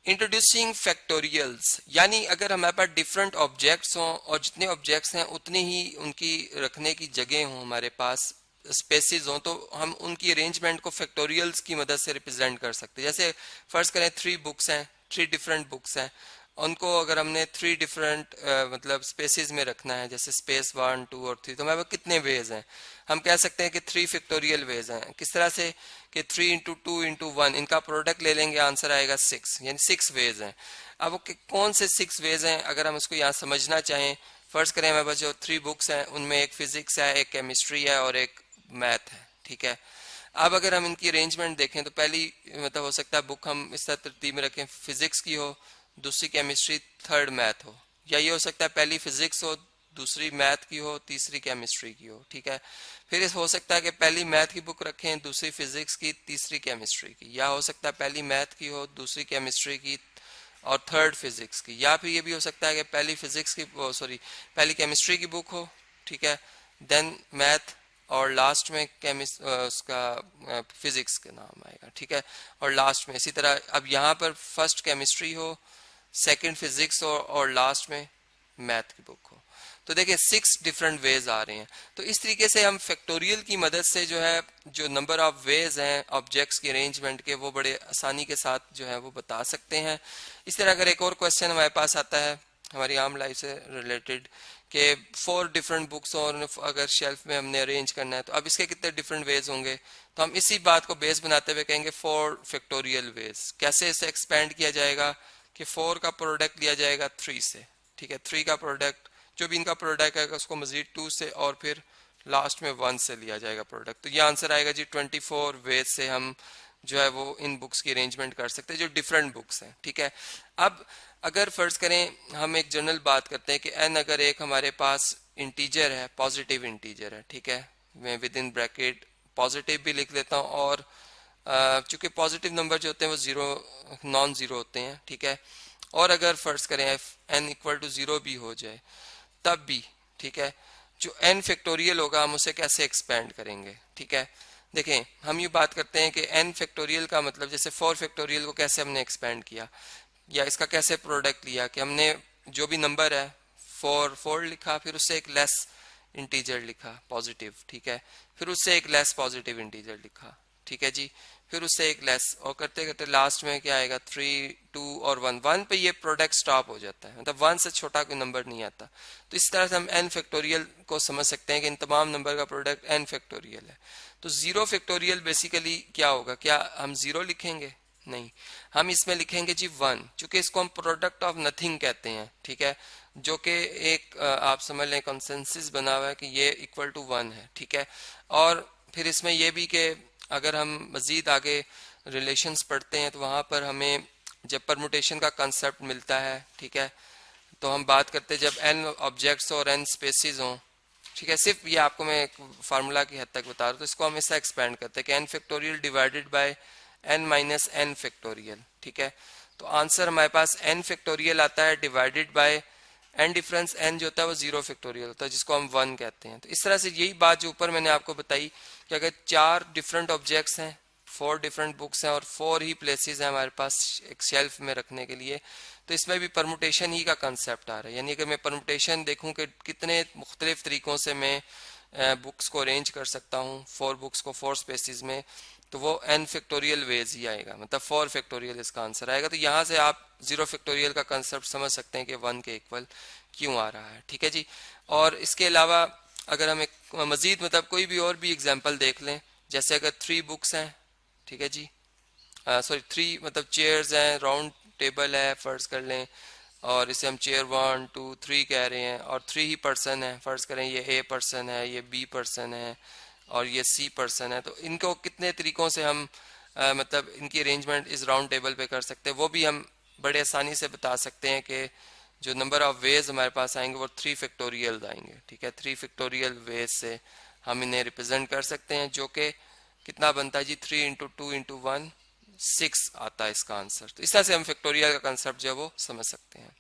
Introducing factorials, यानी अगर हमारे पास डिफरेंट ऑब्जेक्ट्स हों और जितने ऑब्जेक्ट्स हैं उतने ही उनकी रखने की जगह हों, हमारे पास स्पेसिस हों, तो हम उनकी अरेंजमेंट को फैक्टोरियल्स की मदद से रिप्रेजेंट कर सकते हैं। जैसे फर्ज करें 3 बुक्स हैं, 3 डिफरेंट बुक्स हैं, उनको अगर हमने 3 डिफरेंट मतलब स्पेसिस में रखना है, जैसे स्पेस 1 2 और 3, तो हमारे पास कितने वेज हैं? हम कह सकते हैं कि 3 फैक्टोरियल वेज हैं। किस तरह से कि 3 इंटू 2 इंटू 1, इनका प्रोडक्ट ले लेंगे, आंसर आएगा 6, यानी 6 वेज हैं। अब कौन से 6 वेज हैं अगर हम इसको यहाँ समझना चाहें, फर्ज करें हमारे पास जो 3 बुक्स हैं उनमें एक फिजिक्स है, एक केमिस्ट्री है और एक मैथ है, ठीक है। अब अगर हम इनकी अरेंजमेंट देखें तो पहली मतलब हो सकता है बुक हम इस तरह तरतीब में रखें, फिजिक्स की हो, दूसरी केमिस्ट्री, थर्ड मैथ हो, या ये हो सकता है पहली फिजिक्स हो, दूसरी मैथ की हो, तीसरी केमिस्ट्री की हो, ठीक है। फिर हो सकता है कि पहली मैथ की बुक रखें, दूसरी फिजिक्स की, तीसरी केमिस्ट्री की, या हो सकता है पहली मैथ की हो, दूसरी केमिस्ट्री की और थर्ड फिजिक्स की, या फिर ये भी हो सकता है कि पहली फिजिक्स की पहली केमिस्ट्री की बुक हो, ठीक है, देन मैथ और लास्ट में उसका फिजिक्स के नाम आएगा, ठीक है, और लास्ट में इसी तरह। अब यहाँ पर फर्स्ट केमिस्ट्री हो, सेकंड फिजिक्स हो और लास्ट में मैथ की बुक हो, तो देखिए 6 डिफरेंट वेज आ रहे हैं। तो इस तरीके से हम फैक्टोरियल की मदद से जो है जो नंबर ऑफ वेज हैं ऑब्जेक्ट्स की अरेंजमेंट के, वो बड़े आसानी के साथ जो है वो बता सकते हैं। इस तरह अगर एक और क्वेश्चन हमारे पास आता है हमारी आम लाइफ से रिलेटेड कि 4 डिफरेंट बुक्स और अगर शेल्फ में हमने अरेंज करना है, तो अब इसके कितने डिफरेंट वेज होंगे, तो हम इसी बात को बेस बनाते हुए कहेंगे 4 फैक्टोरियल वेज। कैसे इसे एक्सपेंड किया जाएगा कि 4 का प्रोडक्ट लिया जाएगा 3 से, ठीक है, 3 का प्रोडक्ट जो भी इनका प्रोडक्ट है उसको मजीद 2 से और फिर लास्ट में 1 से लिया जाएगा प्रोडक्ट। तो ये आंसर आएगा जी 24 वेज से हम जो है वो इन बुक्स की अरेंजमेंट कर सकते हैं जो डिफरेंट बुक्स हैं, ठीक है। अब अगर फर्ज करें हम एक जनरल बात करते हैं कि n अगर एक हमारे पास इंटीजर है, पॉजिटिव इंटीजर है, ठीक है, मैं विद इन ब्रैकेट पॉजिटिव भी लिख लेता हूँ, और चूंकि पॉजिटिव नंबर जो होते हैं वो नॉन जीरो होते हैं, ठीक है, और अगर फर्ज करें n इक्वल टू 0 भी हो जाए तब भी, ठीक है, जो n फैक्टोरियल होगा हम उसे कैसे एक्सपेंड करेंगे, ठीक है। देखें हम ये बात करते हैं कि n फैक्टोरियल का मतलब जैसे 4 फैक्टोरियल को कैसे हमने एक्सपेंड किया या इसका कैसे प्रोडक्ट लिया कि हमने जो भी नंबर है 4 लिखा, फिर उससे एक लेस इंटीजर लिखा पॉजिटिव, ठीक है, फिर उससे एक लेस पॉजिटिव इंटीजर लिखा, ठीक है जी, फिर उससे एक लेस, और करते करते लास्ट में क्या आएगा 3 2 और 1 पे ये प्रोडक्ट स्टॉप हो जाता है, मतलब 1 से छोटा कोई नंबर नहीं आता। तो इस तरह से हम n फैक्टोरियल को समझ सकते हैं कि इन तमाम नंबर का प्रोडक्ट n फैक्टोरियल है। तो 0 फैक्टोरियल बेसिकली क्या होगा, क्या हम 0 लिखेंगे? नहीं, हम इसमें लिखेंगे जी 1, चूंकि इसको हम प्रोडक्ट ऑफ नथिंग कहते हैं, ठीक है, जो कि एक आप समझ लें कंसेंसस बना हुआ है कि ये इक्वल टू 1 है, ठीक है। और फिर इसमें यह भी कि अगर हम मजीद आगे रिलेशंस पढ़ते हैं तो वहाँ पर हमें जब परमुटेशन का कंसेप्ट मिलता है, ठीक है, तो हम बात करते हैं जब n ऑब्जेक्ट्स और n स्पेसिस हों, ठीक है, सिर्फ ये आपको मैं एक फार्मूला की हद तक बता रहा हूँ, तो इसको हम ऐसा एक्सपेंड करते हैं कि n factorial divided by n minus n factorial, ठीक है। तो आंसर हमारे पास n फैक्टोरियल आता है divided by n difference n जो होता है वो 0 फैक्टोरियल होता है जिसको हम 1 कहते हैं। तो इस तरह से यही बात जो ऊपर मैंने आपको बताई कि अगर 4 डिफरेंट ऑब्जेक्ट्स हैं, 4 डिफरेंट बुक्स हैं और 4 ही प्लेसेस हैं हमारे पास एक शेल्फ में रखने के लिए, तो इसमें भी परमुटेशन ही का कंसेप्ट आ रहा है। यानी अगर मैं परमुटेशन देखूं कि कितने मुख्तलिफ तरीकों से मैं बुक्स को अरेंज कर सकता हूँ, 4 बुक्स को 4 स्पेसिस में, तो वो n फैक्टोरियल वेज ही आएगा, मतलब 4 फैक्टोरियल इसका आंसर आएगा। तो यहाँ से आप 0 फैक्टोरियल का कंसेप्ट समझ सकते हैं कि 1 के इक्वल क्यों आ रहा है, ठीक है जी। और इसके अलावा अगर हम एक मजीद मतलब कोई भी और भी एग्जांपल देख लें, जैसे अगर 3 बुक्स हैं, ठीक है जी, 3 मतलब चेयर्स हैं, राउंड टेबल है फर्ज कर लें, और इसे हम चेयर 1 2 3 कह रहे हैं, और 3 ही पर्सन है, फर्ज करें ये A पर्सन है, ये B पर्सन है और ये C पर्सन है। तो इनको कितने तरीकों से हम मतलब इनकी अरेंजमेंट इस राउंड टेबल पे कर सकते हैं, वो भी हम बड़े आसानी से बता सकते हैं कि जो नंबर ऑफ वेज हमारे पास आएंगे वो 3 फैक्टोरियल आएंगे, ठीक है। 3 फैक्टोरियल वेज से हम इन्हें रिप्रेजेंट कर सकते हैं, जो कि कितना बनता है जी 3 इंटू 2 इंटू 1 6 आता है इसका आंसर। तो इस तरह से हम फैक्टोरियल का कंसेप्ट जो है वो समझ सकते हैं।